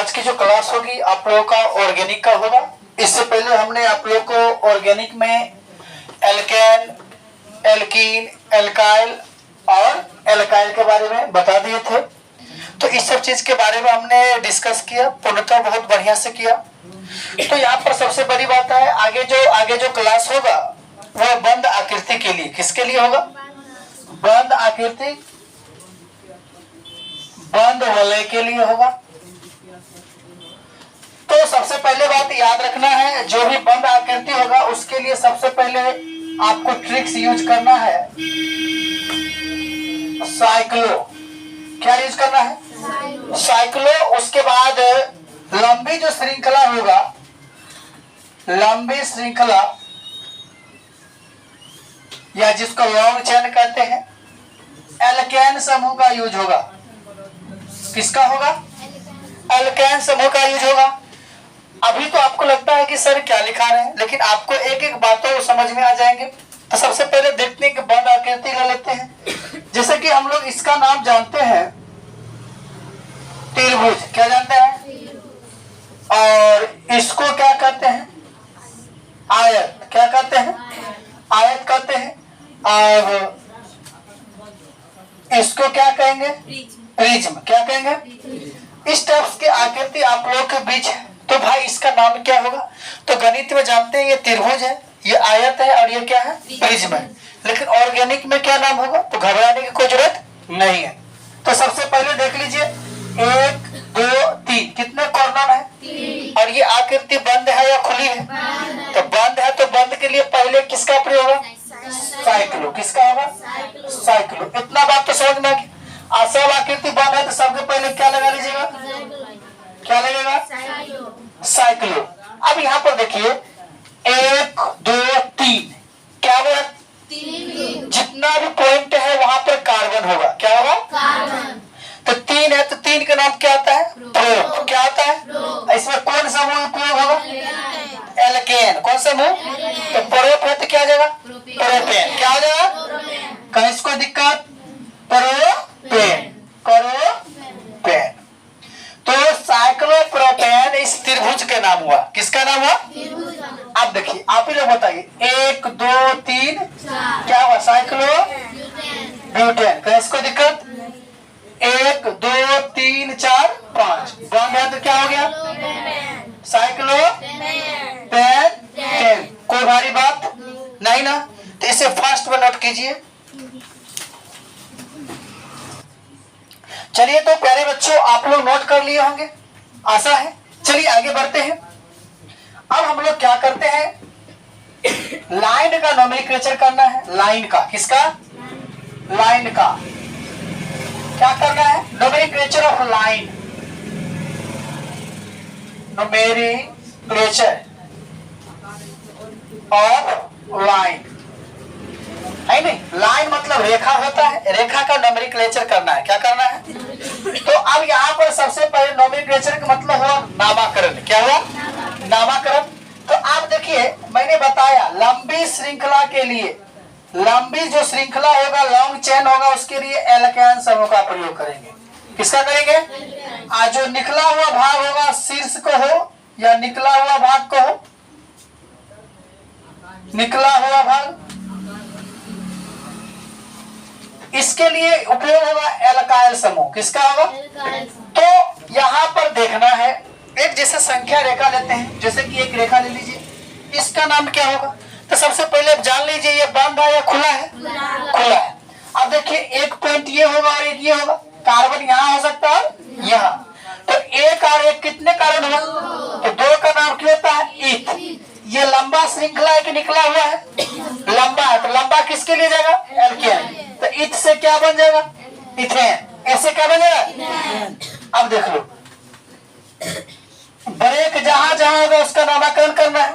आज की जो क्लास होगी आप लोगों का ऑर्गेनिक का होगा। इससे पहले हमने आप लोग को ऑर्गेनिक में एल्केन, एल्कीन, एल्काइल और एल्काइल के बारे में बता दिए थे। तो इस सब चीज के बारे में हमने डिस्कस किया, पूर्णतः बहुत बढ़िया से किया। तो यहाँ पर सबसे बड़ी बात है, आगे जो क्लास होगा वह बंद आकृति के लिए, किसके लिए होगा? बंद आकृति, बंद वलय के लिए होगा। तो सबसे पहले बात याद रखना है, जो भी बंद आकृति होगा उसके लिए सबसे पहले आपको ट्रिक्स यूज करना है। साइक्लो, क्या यूज करना है? साइक्लो। उसके बाद लंबी जो श्रृंखला होगा, लंबी श्रृंखला या जिसको लॉन्ग चेन कहते हैं, एल्केन समूह का यूज होगा। किसका होगा? एल्केन समूह का यूज होगा। अभी तो आपको लगता है कि सर क्या लिखा रहे हैं, लेकिन आपको एक एक बातों समझ में आ जाएंगे। तो सबसे पहले देखते हैं कि बंद आकृति ले लेते हैं। जैसे कि हम लोग इसका नाम जानते हैं त्रिभुज, क्या जानते हैं? और इसको क्या कहते हैं? आयत। क्या कहते हैं? आयत कहते हैं। और इसको क्या कहेंगे? प्रिज्म। क्या कहेंगे? इस टाइप के आकृति आप लोग के बीच है, तो भाई इसका नाम क्या होगा? तो गणित में जानते हैं ये त्रिभुज है, ये आयत है और ये क्या है? प्रिज्म है। लेकिन ऑर्गेनिक में क्या नाम होगा? तो घबराने की कोई जरूरत नहीं है। तो सबसे पहले देख लीजिए, 1 2 3 कितने कॉर्नर है? और ये आकृति बंद है या खुली है? तो बंद है, तो बंद के लिए पहले किसका प्रयोग होगा? साइक्लो। किसका होगा? साइक्लो। इतना बात तो समझ में आ गई। सब आकृति बंद है तो सबसे पहले क्या लगा लीजिएगा? क्या लगेगा? साइक्लो। अब यहाँ पर देखिए 1 2 3, क्या हुआ? जितना भी पॉइंट है वहां पर कार्बन होगा। क्या होगा? कार्बन। तो 3 है तो 3 का नाम क्या होता है? प्रो। क्या होता है? इसमें कौन सा समूह उपयोग होगा? एल्केन। कौन सा समूह? तो प्रोप है तो क्या हो जाएगा? प्रोपेन। क्या हो जाएगा? कहीं इसको दिक्कत? प्रोपेन। प्रोपेन। तो साइक्लोप्रोपेन इस त्रिभुज का नाम हुआ। किसका नाम हुआ? अब देखिए आप ही लोग बताइए, 1 2 3 क्या हुआ? Cyclo butane. कहीं इसको दिक्कत? 1 2 3 4 5 बंद है तो क्या हो गया? साइक्लो पेन। कोई भारी बात नहीं ना? तो इसे फर्स्ट में नोट कीजिए। चलिए तो प्यारे बच्चों, आप लोग नोट कर लिए होंगे, आशा है। चलिए आगे बढ़ते हैं। अब हम लोग क्या करते हैं, लाइन का नोमेनक्लेचर करना है। लाइन का, किसका? लाइन का क्या करना है? Nomenclature of line. Nomenclature of line है नहीं? लाइन मतलब रेखा होता है, रेखा का नोमेनक्लेचर करना है। क्या करना है? तो अब यहाँ पर सबसे पहले नोमेनक्लेचर का मतलब हुआ नामाकरण। क्या हुआ? नामाकरण। तो आप देखिए, मैंने बताया लंबी श्रृंखला के लिए, लंबी जो श्रृंखला होगा, लॉन्ग चेन होगा, उसके लिए एल्केन समूह का प्रयोग करेंगे। किसका करेंगे? आज जो निकला हुआ भाग होगा, शीर्ष को हो या निकला हुआ भाग को हो, निकला हुआ भाग, इसके लिए उपयोग होगा एल्काइल समूह। किसका होगा? तो यहाँ पर देखना है, एक जैसे संख्या रेखा लेते हैं। जैसे कि एक रेखा ले लीजिए, इसका नाम क्या होगा? तो सबसे पहले आप जान लीजिए ये बंद है या खुला है? खुला है। अब देखिए एक पॉइंट ये होगा और एक ये होगा। कार्बन यहाँ हो सकता है, यहाँ। तो एक और एक कितने कार्बन होगा? तो 2 का नाम क्या होता है? इथ। ये लंबा श्रृंखला है कि निकला हुआ है? लंबा है, तो लंबा किसके लिए जाएगा? एल्केन। तो इथ से क्या बन जाएगा? इथेन। ऐसे क्या बन जाएगा? अब देख लो, ब्रेक जहां जहां होगा उसका नामकरण करना है।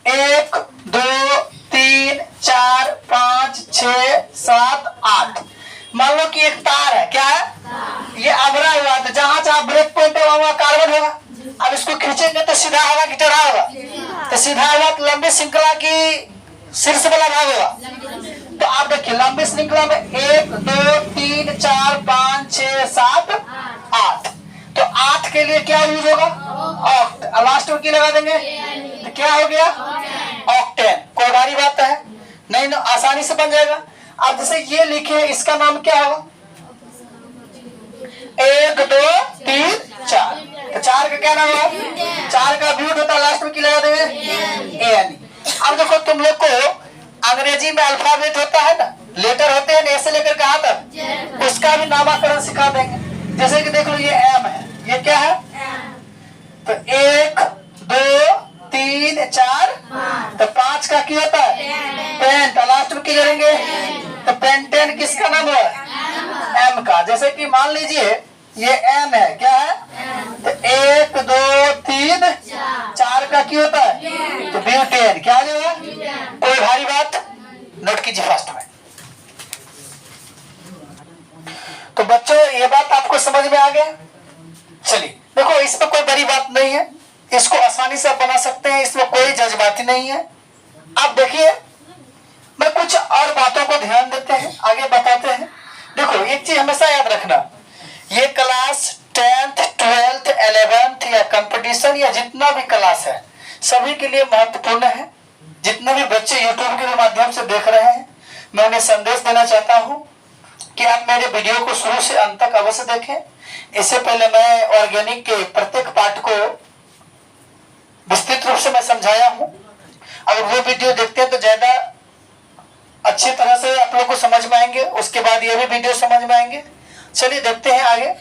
1 2 3 4 5 6 7 8। मान लो कि एक तार है। क्या है? ये अबरा हुआ, तो जहां जहां ब्रेक पॉइंट है वहां कार्बन होगा। अब इसको खींचेंगे तो सीधा होगा कि टेढ़ा होगा? तो सीधा होगा, तो लंबी श्रृंखला की शीर्ष वाला भाग होगा। तो आप देखिए लंबी श्रृंखला में 1 2 3 4 5 6 7 8। तो 8 के लिए क्या यूज होगा? ऑक्ट। लास्ट में की लगा देंगे तो क्या हो गया? ऑक्टेन। कोई भारी बात है नहीं ना, आसानी से बन जाएगा। अब जैसे ये लिखे, इसका नाम क्या होगा? 1 2 3 4। तो 4 का क्या नाम होगा? 4 का ब्यूट होता है, लास्ट में की लगा देंगे एन। अब देखो तुम लोग को अंग्रेजी में अल्फाबेट होता है ना, लेटर होते हैं, ऐसे लेकर कहाँ तक, उसका भी नामकरण सिखा देंगे। जैसे कि देख लो ये एम है, ये क्या है? तो 1 2 3 4, तो 5 का क्या होता है? पेन। तो लास्ट में क्या करेंगे? तो पेंटेन किसका नाम है? एम का। जैसे कि मान लीजिए ये एम है, क्या है? तो 1 2 3 4 का क्या होता है? तो ब्यूटेन। क्या है? कोई भारी बात? नोट कीजिए फास्ट में। तो बच्चों ये बात आपको समझ में आ गया? चलिए देखो, इसमें कोई बड़ी बात नहीं है, इसको आसानी से बना सकते हैं, इसमें कोई जज्बाती नहीं है। अब देखिए मैं कुछ और बातों को ध्यान देते हैं, आगे बताते हैं। देखो एक चीज हमेशा याद रखना, ये क्लास 10th 12th 11th या कंपटीशन या जितना भी क्लास है सभी के लिए महत्वपूर्ण है। जितने भी बच्चे यूट्यूब के माध्यम से देख रहे हैं, मैं उन्हें संदेश देना चाहता हूँ कि आप मेरे वीडियो को शुरू से अंत तक अवश्य देखें। इससे पहले मैं ऑर्गेनिक के प्रत्येक पार्ट को विस्तृत रूप से मैं समझाया हूँ। अगर वो वीडियो देखते हैं तो ज्यादा अच्छी तरह से आप लोग को समझ में आएंगे, उसके बाद ये भी वीडियो समझ में आएंगे। चलिए देखते हैं आगे।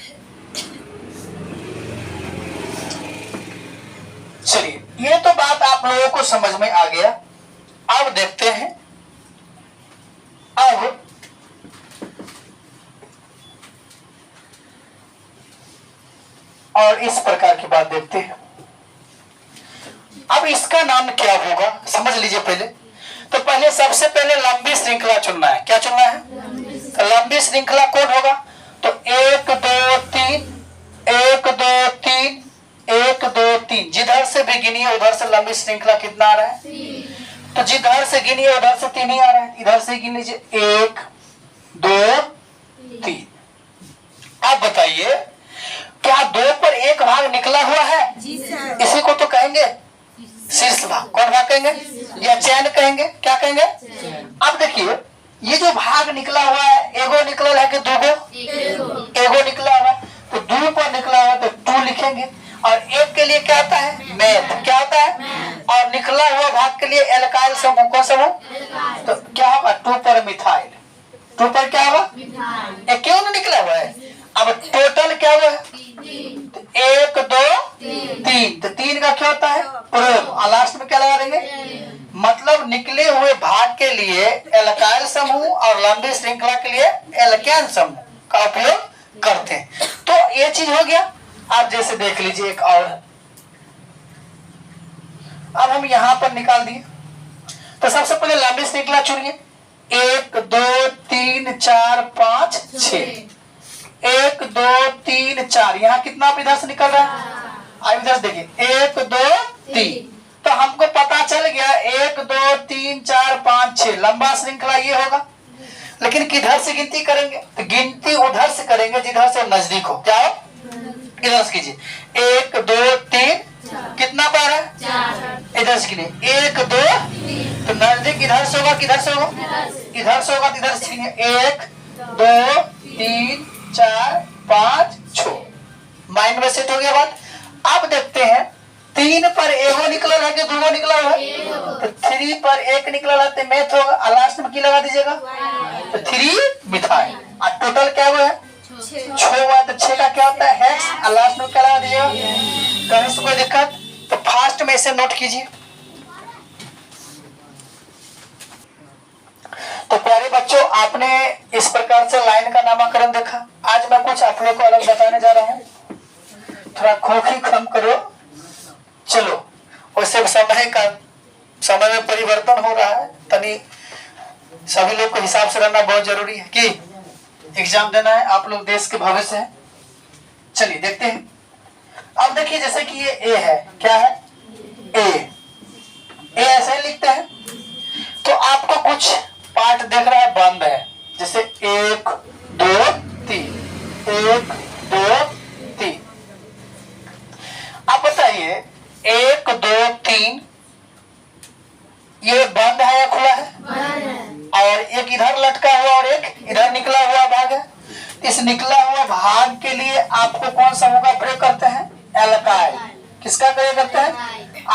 चलिए ये तो बात आप लोगों को समझ में आ गया। अब देखते हैं, अब और इस प्रकार की बात देखते हैं। अब इसका नाम क्या होगा समझ लीजिए पहले। तो पहले सबसे पहले लंबी श्रृंखला चुनना है। क्या चुनना है? तो लंबी श्रृंखला कौन होगा? तो 1 2 3 1 2 3 1 2 3। जिधर से भी गिनिए उधर से लंबी श्रृंखला कितना आ रहा है? तो जिधर से गिनिए उधर से 3 ही आ रहा है। इधर से गिन लीजिए 1 2 3। अब बताइए क्या 2 पर 1 भाग निकला हुआ है? इसी को तो कहेंगे शीर्ष भाग। कौन भाग कहेंगे? या चैन कहेंगे। क्या कहेंगे? अब देखिए ये जो भाग निकला हुआ है, एगो निकला है कि दूगो? एगो निकला हुआ है, तो 2 पर निकला हुआ तो 2 लिखेंगे। और एक के लिए क्या होता है? मैथ। क्या होता है? और निकला हुआ भाग के लिए एल्काइल समूह। कौन समूह? तो क्या होगा? 2 पर मिथाइल। 2 पर क्या होगा? एक क्यों नहीं निकला हुआ है? अब टोटल क्या हुआ है? 1 2 3। तो 3 का क्या होता है? प्रयोग। लास्ट में क्या लगा देंगे? मतलब निकले हुए भाग के लिए एल्काइल समूह और लंबी श्रृंखला के लिए एल्केन समूह का उपयोग करते हैं। तो ये चीज हो गया। आप जैसे देख लीजिए एक और, अब हम यहां पर निकाल दिए। तो सबसे पहले लंबी श्रृंखला चुनिए। 1 2 3 4 5 6। 1 2 3 4। यहाँ कितना इधर से निकल रहा है? अब इधर देखिए 1 2 3। तो हमको पता चल गया 1 2 3 4 5 6 लंबा श्रृंखला ये होगा। लेकिन किधर से गिनती करेंगे? तो गिनती उधर से करेंगे जिधर से नजदीक हो। क्या हो? इधर से कीजिए 1 2 3। कितना बार है? इधर से गिनिए 1 2। तो नजदीक इधर से होगा, किधर से होगा? इधर से होगा, इधर से गिनिए 1 2 3 4 5 6। माइंड में सेट हो गया बात। अब देखते हैं 3 पर एगो निकला है कि दूगो निकला हुआ है? तो 3 पर 1 निकला है तो मैथ होगा। लास्ट में की लगा दीजिएगा? तो 3 मिथाइल। और टोटल क्या हुआ है? 6 हुआ। तो 6 का क्या होता है? हेक्स। और लास्ट में क्या लगा दीजिएगा? करने से कोई दिक्कत? तो फास्ट में इसे नोट कीजिए। तो प्यारे बच्चों, आपने इस प्रकार से लाइन का नामकरण देखा। आज मैं कुछ आप लोग को अलग बताने जा रहा हूँ। थोड़ा खोखी कम करो। चलो, वैसे समय में परिवर्तन हो रहा है, तनी सभी लोग को हिसाब से रहना बहुत जरूरी है कि एग्जाम देना है। आप लोग देश के भविष्य है। चलिए देखते हैं। अब देखिए जैसे कि ये ए है। क्या है? ए ऐसे ही लिखते हैं। तो आपको कुछ पार्ट देख रहा है बंद है, जैसे 1 2 3 1 2 3। इस निकला हुआ भाग के लिए आपको कौन समूह का प्रयोग करते हैं? एल्काइल। किसका प्रयोग करते हैं?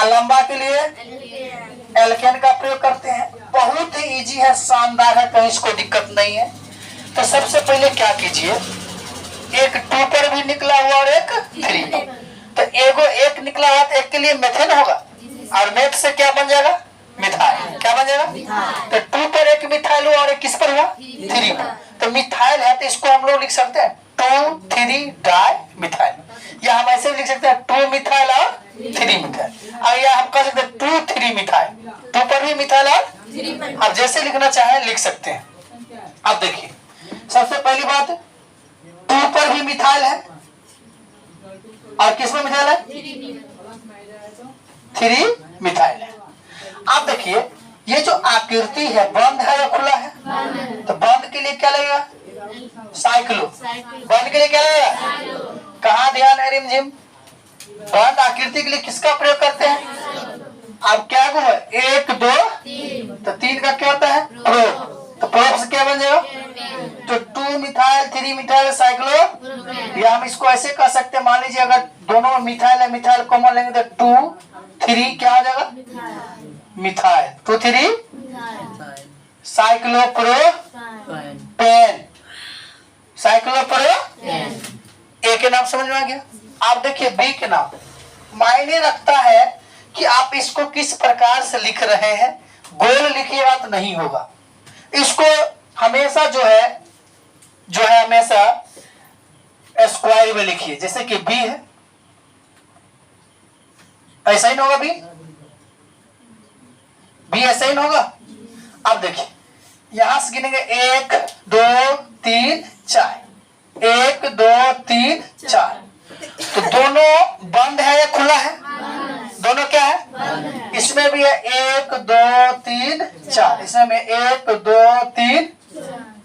लंबा के लिए एल्केन का प्रयोग करते हैं। बहुत ही इजी है, शानदार है, कहीं इसको दिक्कत नहीं है। तो सबसे पहले क्या कीजिए, एक 2 पर भी निकला हुआ और एक 3, तो एक निकला हुआ तो एक के लिए मेथेन होगा और मेथ से क्या बन जाएगा? मिथाइल। क्या बन जाएगा? तो 2 पर एक मिथाइल हुआ और एक किस पर हुआ? 3 पर। तो मिथाइल है तो इसको हम लोग लिख सकते हैं 2,3 डाई मिथाइल, या हम ऐसे भी लिख सकते हैं 2 मिथाइल और 3 मिथाइल, और या हम कह सकते हैं 2,3 मिथाइल। 2 पर भी मिथाइल और आप जैसे लिखना चाहें लिख सकते हैं। अब देखिए, सबसे पहली बात, 2 पर भी मिथाइल है और किसमें मिथाइल है? 3 मिथाइल है। अब देखिए, ये जो आकृति है बंद है या खुला है? तो बंद के लिए क्या लगेगा? साइक्लो। बंद के लिए क्या लगेगा? कहाँ ध्यान है रिमझिम? बंद आकृति के लिए किसका प्रयोग करते हैं? अब क्या को है? 1 2 तो 3 का क्या होता है? प्रोप। तो प्रोप से क्या बन जाएगा? तो 2 मिथाइल 3 मिथाइल साइक्लो, या हम इसको ऐसे कह सकते हैं, मान लीजिए अगर दोनों में मिथाइल है, मिथाइल कॉमन लेंगे तो 2 3 क्या हो जाएगा? मिथाइल। 2 3 साइक्लोप्रोपेन। साइक्लोप्रोपेन। ए के नाम समझ में आ गया। आप देखिए बी के नाम मायने रखता है कि आप इसको किस प्रकार से लिख रहे हैं। गोल लिखिएगा तो नहीं होगा, इसको हमेशा जो है हमेशा स्क्वायर में लिखिए। जैसे कि बी है, ऐसा ही ना होगा? बी ऐसा ही ना होगा। अब देखिए, यहां से गिनेंगे 1 2 3 4, 1 2 3 4। तो दोनों बंद है या खुला है? दोनों क्या है? इसमें भी है 1 2 3 4, इसमें भी 1 2 3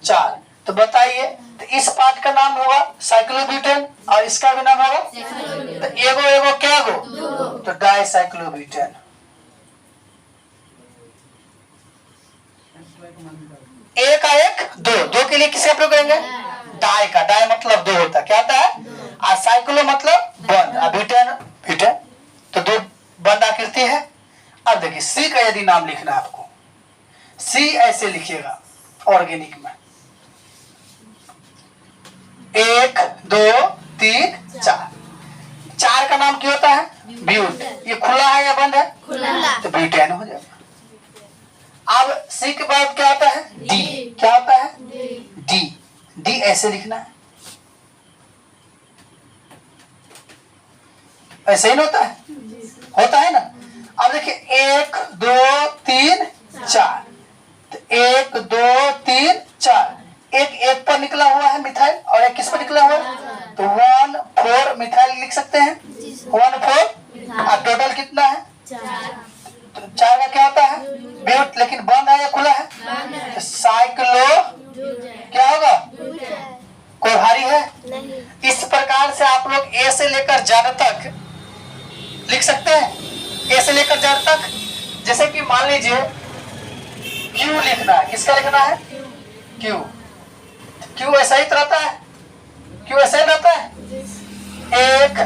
4। तो बताइए, तो इस पार्ट का नाम होगा साइक्लोब्यूटेन और इसका भी नाम होगा, तो एगो क्या गो? तो डाइसाइक्लोब्यूटेन। एक का 1 2 के लिए किसका प्रयोग करेंगे? डाई का। डाई मतलब 2 होता है, क्या होता है? और साइक्लो मतलब बंद, ब्यूटेन ब्यूटेन, तो 2 बंद आकृति है। अब देखिए, सी का यदि नाम लिखना है आपको, सी ऐसे लिखिएगा ऑर्गेनिक में, 1 2 3 4। 4 का नाम क्या होता है? ब्यूट। ये खुला है या बंद है? खुला। तो ब्यूटेन हो जाएगा। अब सी के बाद क्या होता है? डी। क्या होता है? डी। डी ऐसे लिखना है, ऐसे ही ना होता है? होता है ना। अब देखिए 1 2 3 4, तो 1 2 3 4, एक पर निकला हुआ है मिथाइल और एक किस पर निकला हुआ है? तो 1 4 मिथाइल लिख सकते हैं, 1 4। और टोटल कितना है? 4। तो 4 का क्या होता है? ब्यूट। लेकिन बंद है या खुला है? तो साइक्लो क्या होगा? कोई भारी है? इस प्रकार से आप लोग ए से लेकर जेड तक लिख सकते हैं। ए से लेकर जेड तक, जैसे कि मान लीजिए क्यू लिखना है, किसका लिखना है? क्यू। क्यू ऐसा ही रहता है, क्यू ऐसा ही रहता है। एक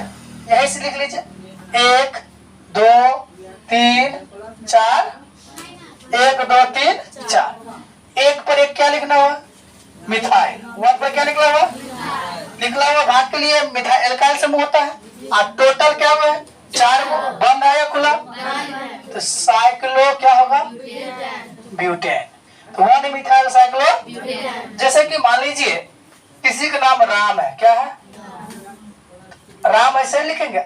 यही से लिख लीजिए, 1 2 3 4, 1 2 3 4। एक पर एक क्या लिखना हुआ? मिथाइल। 1 पर क्या निकला हुआ? निकला हुआ भाग के लिए मिथाइल एल्काइल समूह होता है। और टोटल क्या हुआ है? 4। बंद है या खुला? तो साइक्लो क्या होगा? ब्यूटेन। तो 1 मिथाइल साइक्लो। जैसे कि मान लीजिए किसी का नाम राम है, क्या है? राम ऐसे लिखेंगे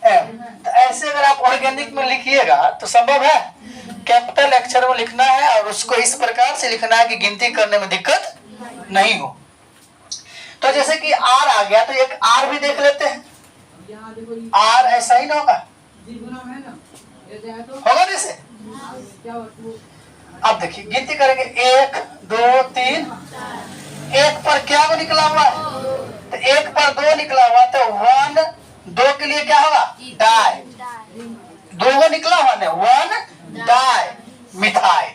RAM। तो ऐसे अगर आप ऑर्गेनिक में लिखिएगा तो संभव है? कैपिटल अक्षर में लिखना है और उसको इस प्रकार से लिखना है कि गिनती करने में दिक्कत नहीं हो। तो जैसे कि R आ गया, तो एक R भी देख लेते हैं। R ऐसा ही ना होगा? होगा जैसे। अब देखिए गिनती करेंगे 1 2 3। एक पर क्या वो निकला हुआ है? तो 1 पर 2 निकला हुआ, तो 1 2 के लिए क्या होगा? डाई। 2 को निकला हुआ ना, 1 डाई मिथाइल।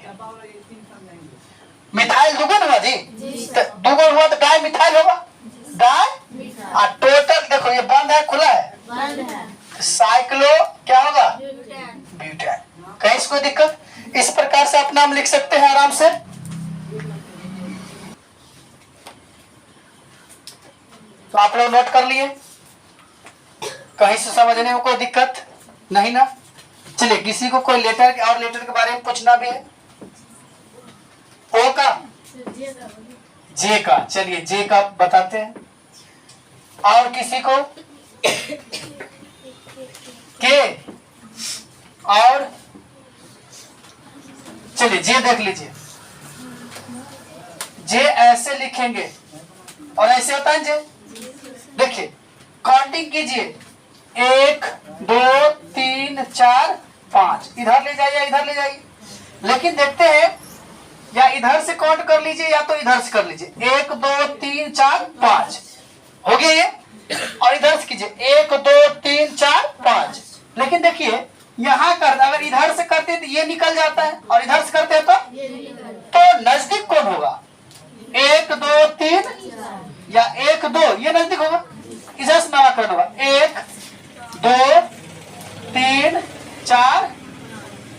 मिथाइल दुगुन हुआ जी, तो दुगुन हुआ तो डाई मिथाइल होगा। बंद है खुला है? साइक्लो क्या होगा? ब्यूटेन। कहीं इसको दिक्कत? इस प्रकार से आप नाम लिख सकते हैं आराम से। तो आप लोग नोट कर लिए? कहीं से समझने में कोई दिक्कत नहीं ना? चलिए, किसी को कोई लेटर और लेटर के बारे में पूछना भी है? ओ का, जे का, चलिए जे का बताते हैं। और किसी को के, और चलिए जे देख लीजिए। जे ऐसे लिखेंगे और ऐसे होता है जे। देखिए काउंटिंग कीजिए, 1 2 3 4 5, इधर ले जाइए इधर ले जाइए। लेकिन देखते हैं, या इधर से काउंट कर लीजिए या तो इधर से कर लीजिए। 1 2 3 4 5 हो गया ये। और इधर से कीजिए 1 2 3 4 5। लेकिन देखिए यहाँ कर, अगर इधर से करते तो ये निकल जाता है और इधर से करते तो नजदीक कौन होगा? 1 2 3 या 1 2, ये नजदीक होगा। इधर से नामाकरण होगा 1 2 3 4,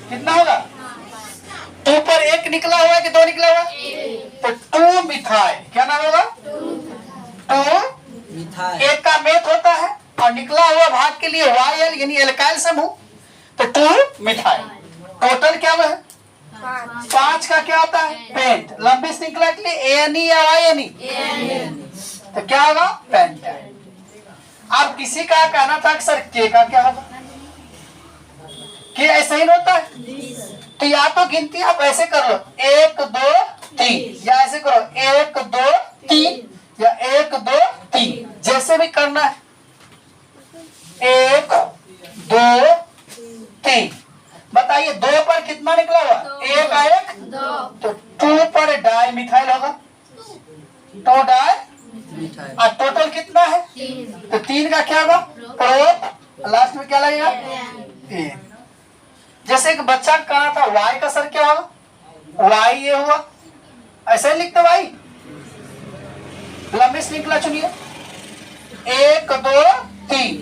कितना होगा? 2 पर 1 निकला हुआ है कि 2 निकला हुआ? तो 2 मिथाइल, क्या नाम होगा? 2 मिथाइल। एक का मेथ होता है और निकला हुआ भाग के लिए YL यानी एल्काइल समूह, तो 2 मिथाइल। टोटल क्या है? 5 का क्या होता है? पेंट। लंबी श्रृंखला के लिए ANE या YNE, तो क्या होगा? पेंटाइन। अब किसी का कहना था कि सर के का क्या होगा? के ऐसा ही होता है, तो या तो गिनती आप ऐसे कर लो 1 2 3, या ऐसे करो 1 2 3 या 1 2 3, जैसे भी करना है। 1 2 3, बताइए 2 पर कितना निकला हुआ? 1 आ 1, तो 2 पर डाई मिथाइल होगा, 2 डाई मिथाइल। और टोटल कितना है? तो 3 का क्या होगा? प्रोप, लास्ट में क्या लगेगा? एन। जैसे एक बच्चा कहा था Y का सर क्या होगा? Y ये हुआ, ऐसे ही लिखते Y। लंबी श्रृंखला चुनिए, 1 2 3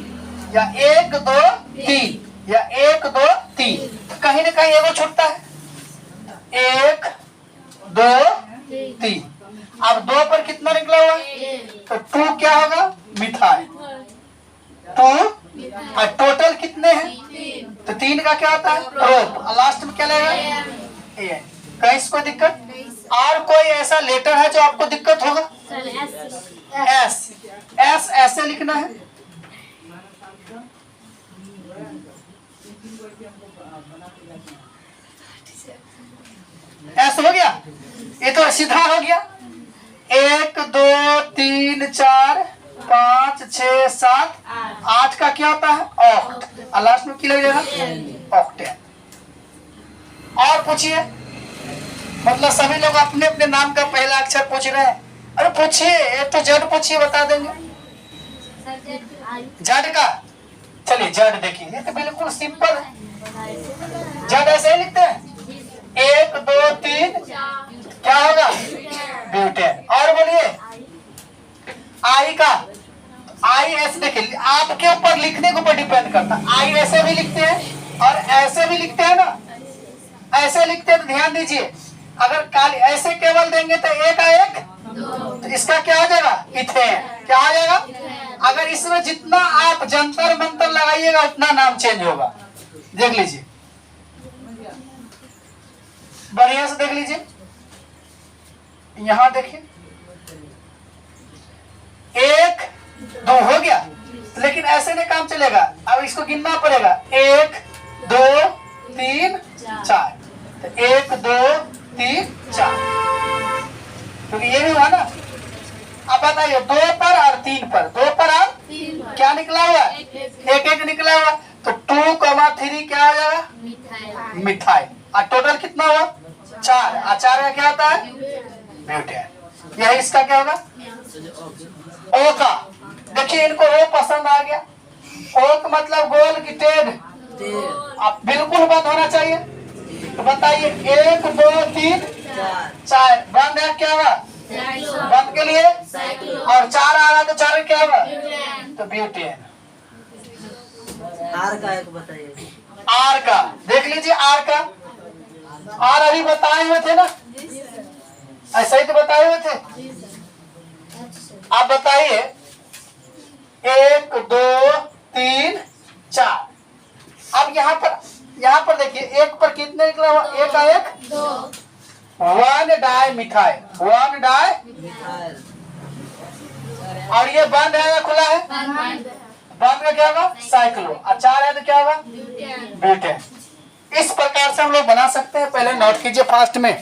या 1 2 3 या 1 2 3, कहीं ना कहीं एगो छूटता है। 1 2 3, अब 2 पर कितना निकला हुआ? तो 2 क्या होगा? मिथाइल। 2 और टोटल कितने हैं? तो 3 का क्या होता है? प्रोप, और लास्ट में क्या लगेगा? एन। कहीं इसको दिक्कत? और कोई ऐसा लेटर है जो आपको दिक्कत होगा? एस। एस ऐसे लिखना है, ऐसा हो गया। ये तो सीधा हो गया। 1 2 3 4 5 6 7 8 का क्या होता है? ऑक्ट, और लास्ट में क्या लग जाएगा? ऑक्टेन। और पूछिए, मतलब सभी लोग अपने अपने नाम का पहला अक्षर पूछ रहे हैं। अरे पूछिए, ये तो जड पूछिए, बता देंगे। जड का, चलिए जड देखिए, ये तो बिल्कुल सिंपल है। जड ऐसे ही लिखते हैं, 1 2 3, क्या होगा? ब्यूटेन। और बोलिए आई का, आई ऐसे देखिए, आपके ऊपर लिखने के ऊपर डिपेंड करता है। आई ऐसे भी लिखते हैं और ऐसे भी लिखते हैं ना, ऐसे लिखते हैं तो ध्यान दीजिए, अगर काली ऐसे केवल देंगे तो 1 आ 1, तो इसका क्या हो जाएगा? इथेन। क्या हो जाएगा? अगर इसमें जितना आप जंतर मंतर लगाइएगा उतना नाम चेंज होगा। देख लीजिए, बढ़िया से देख लीजिए, यहां देखिए 1 2 हो गया, लेकिन ऐसे नहीं काम चलेगा। अब इसको गिनना पड़ेगा, 1 2 3 4, तो 1 2 3 4, क्योंकि ये भी हुआ ना। अब बताइए 2 पर और 3 पर, 2 पर और क्या निकला हुआ? 1 1 निकला हुआ, तो 2,3 क्या हो जाएगा? मिथाइल। और टोटल कितना हुआ? 4, और 4 का क्या होता है? ब्यूटेन। यही इसका क्या होगा? ओ का। देखिए इनको ओ पसंद आ गया। ओ का मतलब गोल की टेढ़, अब बिल्कुल बंद होना चाहिए। तो बताइए 1 2 3 4, बंद है, क्या होगा? बंद के लिए, और 4 आ रहा तो 4 क्या होगा? तो ब्यूटेन। आर का एक बताइए। आर का देख लीजिए, आर का, आर अभी बताए हुए थे ना, ऐसा ही तो बताए हुए थे। आप बताइए 1 2 3 4। अब यहाँ पर देखिए, एक पर कितने निकला हुआ, एक का एक, 1 डाई मिथाइल, 1 डाई, और ये बंद है या खुला है? बंद का क्या होगा? साइक्लो। और 4 है तो क्या होगा? ब्यूटेन। इस प्रकार से हम लोग बना सकते हैं। पहले नोट कीजिए फास्ट में।